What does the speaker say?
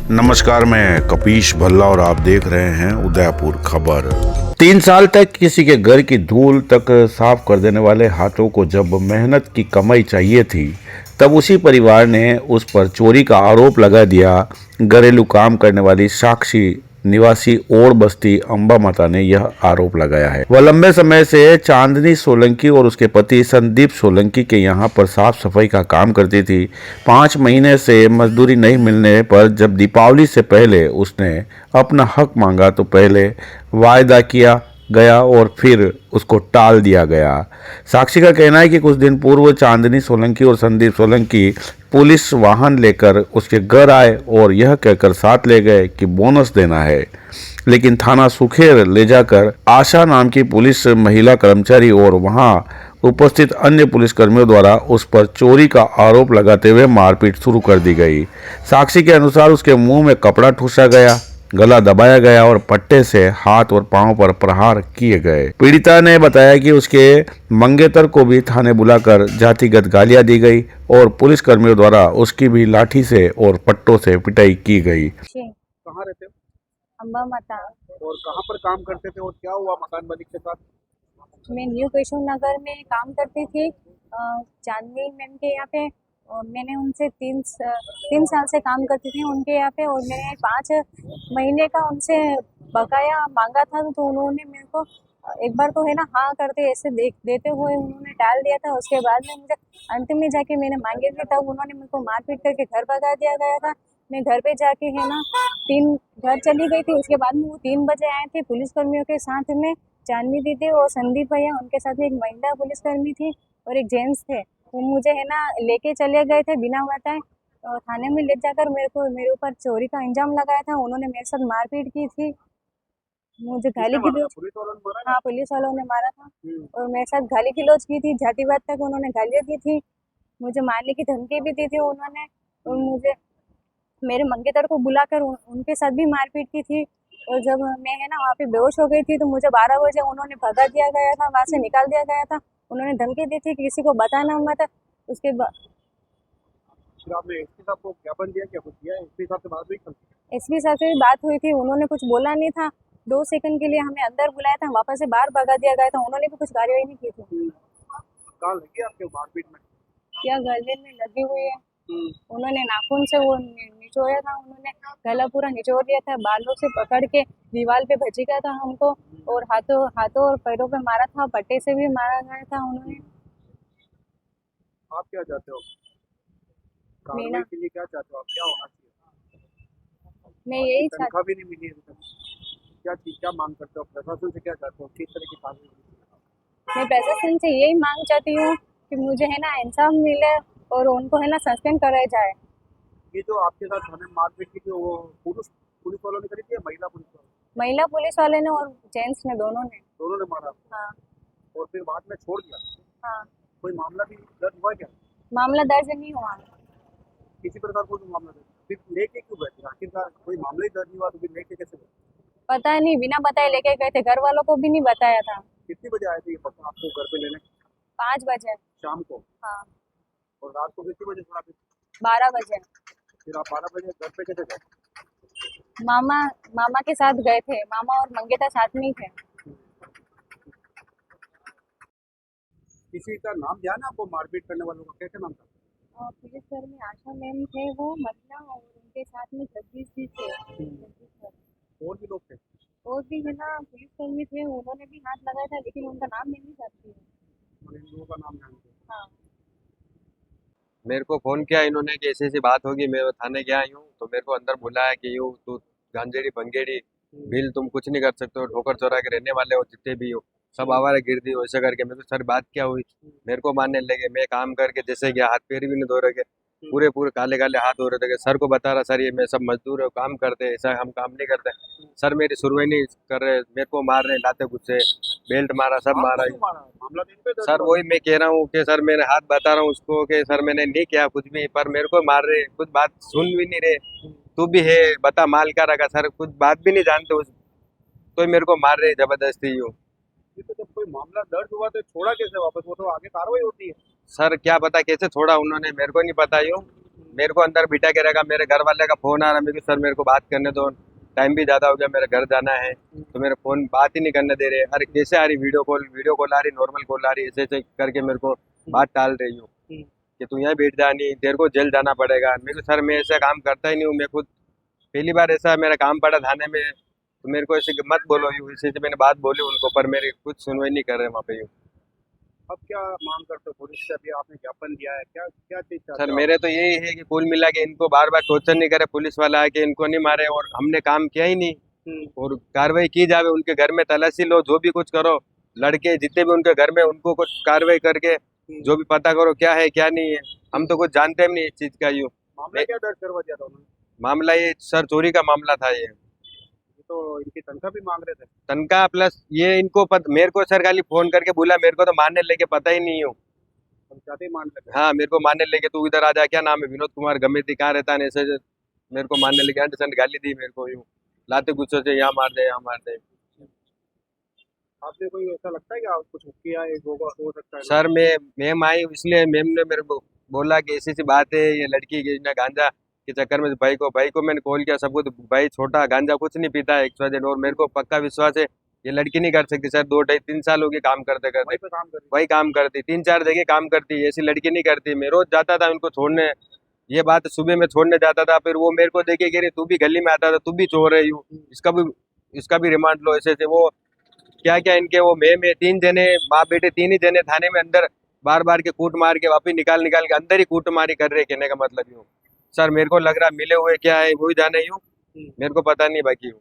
नमस्कार, मैं कपीश भल्ला और आप देख रहे हैं उदयपुर खबर। 3 साल तक किसी के घर की धूल तक साफ कर देने वाले हाथों को जब मेहनत की कमाई चाहिए थी, तब उसी परिवार ने उस पर चोरी का आरोप लगा दिया। घरेलू काम करने वाली साक्षी निवासी ओड़ बस्ती अंबा माता ने यह आरोप लगाया है। वह लंबे समय से चांदनी सोलंकी और उसके पति संदीप सोलंकी के यहाँ पर साफ सफाई का काम करती थी। 5 महीने से मजदूरी नहीं मिलने पर जब दीपावली से पहले उसने अपना हक मांगा तो पहले वायदा किया गया और फिर उसको टाल दिया गया। साक्षी का कहना है कि कुछ दिन पूर्व चांदनी सोलंकी और संदीप सोलंकी पुलिस वाहन लेकर उसके घर आए और यह कहकर साथ ले गए कि बोनस देना है, लेकिन थाना सुखेर ले जाकर आशा नाम की पुलिस महिला कर्मचारी और वहां उपस्थित अन्य पुलिसकर्मियों द्वारा उस पर चोरी का आरोप लगाते हुए मारपीट शुरू कर दी गई। साक्षी के अनुसार उसके मुंह में कपड़ा ठूसा गया, गला दबाया गया और पट्टे से हाथ और पांव पर प्रहार किए गए। पीड़िता ने बताया कि उसके मंगेतर को भी थाने बुलाकर जातिगत गालियां दी गई और पुलिस कर्मियों द्वारा उसकी भी लाठी से और पट्टों से पिटाई की गई। कहाँ रहते हो अम्बा माता। और कहाँ पर काम करते थे और क्या हुआ मकान मालिक के साथ? मैं न्यू केशव नगर में काम करती थी, चांदनी मैम के यहाँ पे। और मैंने उनसे 3 साल से काम करती थी उनके यहाँ पे, और मैंने 5 महीने का उनसे बकाया मांगा था, तो उन्होंने मेरे को एक बार तो है ना हाँ करते ऐसे देते हुए उन्होंने टाल दिया था। उसके बाद में मुझे अंत में जाके मैंने मांगे थे, तब उन्होंने मेरे को मारपीट करके घर भगा दिया गया था। मैं घर पे जाके है ना 3 घर चली गई थी। उसके बाद में वो 3 बजे आए थे पुलिसकर्मियों के साथ में, चांदनी दीदी और संदीप भैया, उनके साथ में एक महिला पुलिसकर्मी थी और एक जेंट्स थे। वो मुझे है ना लेके चले गए थे बिना बताए, थाने में ले जाकर मेरे ऊपर चोरी का इल्जाम लगाया था। उन्होंने मेरे साथ मारपीट की थी, मुझे गाली गलौज। पुलिस वालों ने मारा? हाँ, पुलिस वालों ने मारा था और मेरे साथ गाली गलौज की थी, जातिवाद तक उन्होंने गालियाँ दी थी, मुझे मारने की धमकी भी दी थी उन्होंने। और मुझे मेरे मंगेतर को बुलाकर उनके साथ भी मारपीट की थी। और जब मैं है ना वहाँ पे बेहोश हो गई थी, तो मुझे 12 बजे उन्होंने भगा दिया गया था, वहाँ से निकाल दिया गया था। उन्होंने धमकी दी थी कि किसी को बताना मत। उसके बाद फिर आपने एसपी साहब को ज्ञापन दिया, क्या कुछ दिया? एसपी साहब से बात हुई कल? एसपी साहब से भी बात हुई थी, उन्होंने कुछ बोला नहीं था। 2 सेकंड के लिए हमें अंदर बुलाया था, वापस से बाहर भगा दिया गया था। उन्होंने भी कुछ कार्रवाई नहीं की थी। कहाँ लगी आपके मारपीट में? क्या गर्दन में लगी हुई है, उन्होंने नाखून से वो निचोड़ा था, उन्होंने गला पूरा निचोड़ दिया था, बालों से पकड़ के दीवार पे भजीका था हमको, और हाथों और पैरों पे मारा था, पट्टे से भी मारा गया था उन्होंने। आप क्या चाहते हो? कार्रवाई मीना, के लिए क्या चाहते हो आप? क्या होना चाहिए? मैं यही चाहती तनख्वाह भी नहीं मिली अभी तक। क्या मांग करते हो? प्रशासन से क्या चाहते हो? किस तरह की कार्रवाई? मैं प्रशासन से यही मांग चाहती हूँ कि मुझे है ना इंसाफ मिले और उनको है ना सस्पेंड कराया जाए। ये जो आपके साथ थाने में मारपीट की थी, वो पुरुष पुलिस वालों ने करी थी या महिला पुलिस वालों ने? महिला पुलिस वाले ने और जेंट्स ने, दोनों ने। दोनों ने मारा आपको? हाँ और फिर बाद में छोड़ दिया? हाँ। कोई मामला भी दर्ज हुआ क्या? मामला दर्ज नहीं हुआ। किसी प्रकार कोई मामला दर्ज? फिर लेके क्यों गए थे? आखिरकार कोई मामला ही दर्ज नहीं हुआ तो फिर लेके कैसे गए? पता नहीं, बिना बताए लेके गए थे, घर वालों को भी नहीं बताया था। कितने बजे आए थे ये पता आपको घर पे लेने? 5 बजे। शाम को? हाँ, और रात को कितने बजे छोड़ा फिर? 12 बजे। फिर आप 12 बजे घर पे कैसे गए? मामा के साथ गए थे, मामा और मंगेतर साथ में ही थे। किसी का नाम ध्यान है आपको मारपीट करने वालों का? कैसे नाम था? पुलिस कर्मी आशा मैम थे वो महिला, और उनके साथ में जगदीश जी थे। जगदीश सर। और भी लोग थे? और भी है ना पुलिस कर्मी थे, उन्होंने भी हाथ लगाया था, लेकिन उनका नाम मैं नहीं जानती हूँ। और इन लोगों का नाम जानते हैं? हाँ। मेरे को फ़ोन किया इन्होंने कि ऐसी ऐसी बात होगी, मैं थाने गया यूँ तो मेरे को अंदर बुलाया कि यूँ तू गांजेड़ी बंगेड़ी बिल तुम कुछ नहीं कर सकते हो, ठोकर चौरा के रहने वाले हो जितने भी हो, सब आवारा गिरदी हो, ऐसे करके। मेरे को सर बात क्या हुई, मेरे को मारने लगे। मैं काम करके जैसे गया, हाथ पैर भी नहीं धो रहे, पूरे पूरे काले काले हाथ हो रहे थे। सर को बता रहा, सर ये मैं सब मजदूर है, काम करते हैं, ऐसा हम काम नहीं करते। सर मेरी सुनवाई नहीं कर रहे, मेरे को मार रहे, लाते गुस्से, बेल्ट मारा, सब मारा। क्यों मारा? मामला दिन पे दर्ज सर हुआ? वही मैं कह रहा हूँ कि सर मैंने हाथ बता रहा हूँ उसको कि सर मैंने नहीं किया कुछ भी, पर मेरे को मार रहे, कुछ बात सुन भी नहीं रहे। तू भी है बता, माल क्या रखा? सर कुछ बात भी नहीं जानते उस, तो मेरे को मार रहे जबरदस्ती यूँ। ये तो जब कोई मामला दर्ज हुआ तो छोड़ा कैसे वापस? वो तो आगे कार्रवाई होती है। सर क्या पता कैसे छोड़ा उन्होंने, मेरे को नहीं पता यूँ। मेरे को अंदर बिठा के रखा, मेरे घर वाले का फोन आ रहा, मेरे को सर मेरे को बात करने दो, टाइम भी ज़्यादा हो गया, मेरे घर जाना है। तो मेरा फोन बात ही नहीं करने दे रहे। अरे कैसे आ रही वीडियो कॉल आ रही, नॉर्मल कॉल आ रही, ऐसे ऐसे करके मेरे को बात टाल रही हूँ कि तू यहाँ बैठ जा, नहीं तेरे को जेल जाना पड़ेगा। मेरे को सर मैं ऐसा काम करता ही नहीं हूँ, मैं खुद पहली बार ऐसा मेरा काम पड़ा थाने में, तो मेरे को ऐसे मत बोलो यूँ, ऐसे ऐसे मैंने बात बोली उनको, पर मेरी कुछ सुनवाई नहीं कर रहे वहाँ पे यूँ। अब क्या मांग करते हो पुलिस से? अभी आपने ज्ञापन दिया है, क्या क्या चीज चाहते सर हो? मेरे तो यही है कि कुल मिला के इनको बार बार टॉर्चर नहीं करे, पुलिस वाला आके इनको नहीं मारे, और हमने काम किया ही नहीं, और कार्रवाई की जावे, उनके घर में तलाशी लो, जो भी कुछ करो, लड़के जितने भी उनके घर में उनको कुछ कार्रवाई करके जो भी पता करो क्या है क्या नहीं है। हम तो कुछ जानते भी नहीं इस चीज का। यूँ मामला क्या दर्ज करवा दिया था उन्होंने? मामला ये सर चोरी का मामला था। ये ये तो इनकी तनख्वाह भी मांग रहे थे। तनख्वाह प्लस ये इनको मेरे को सर खाली फोन करके बोला, मेरे को तो मारने लेके पता ही नहीं हूँ। हम चाहते ही मान लगे। हाँ मेरे को मारने लेके, तू इधर आ जा, क्या नाम है, विनोद कुमार गमे थी, कहाँ रहता है, ऐसे मेरे को मारने लेके अंट संट गाली दी मेरे को, यूँ लाते गुस्से से यहाँ मार दे यहाँ मार दे। आपने कोई ऐसा लगता है कि आप कुछ किया है, होगा हो सकता है? सर मैं मैम आई, इसलिए मैम ने मेरे को बोला कि ऐसी सी बात है, ये लड़की की ना गांजा के चक्कर में भाई को मैंने कॉल किया, सब कुछ, भाई छोटा गांजा कुछ नहीं पीता है XYZ, और मेरे को पक्का विश्वास है ये लड़की नहीं कर सकती सर। 2-3 साल हो गए काम करते करते, वहीं पे काम कर रही वही काम करती, 3-4 जगह काम करती, ऐसी लड़की नहीं करती। मैं रोज जाता था उनको छोड़ने, ये बात सुबह में छोड़ने जाता था, फिर वो मेरे को देखे कह रही तू भी गली में आता था, तू भी चोर है, यूँ इसका भी रिमांड लो, ऐसे ऐसे वो क्या क्या इनके वो में 3 जने बाप बेटे, 3 ही जने थाने में अंदर बार बार के कूट मार के वापिस निकाल के अंदर ही कूट मारी कर रहे, कहने का मतलब यूँ। सर मेरे को लग रहा मिले हुए क्या है वो ही जाने, यूँ मेरे को पता नहीं बाकी यूँ।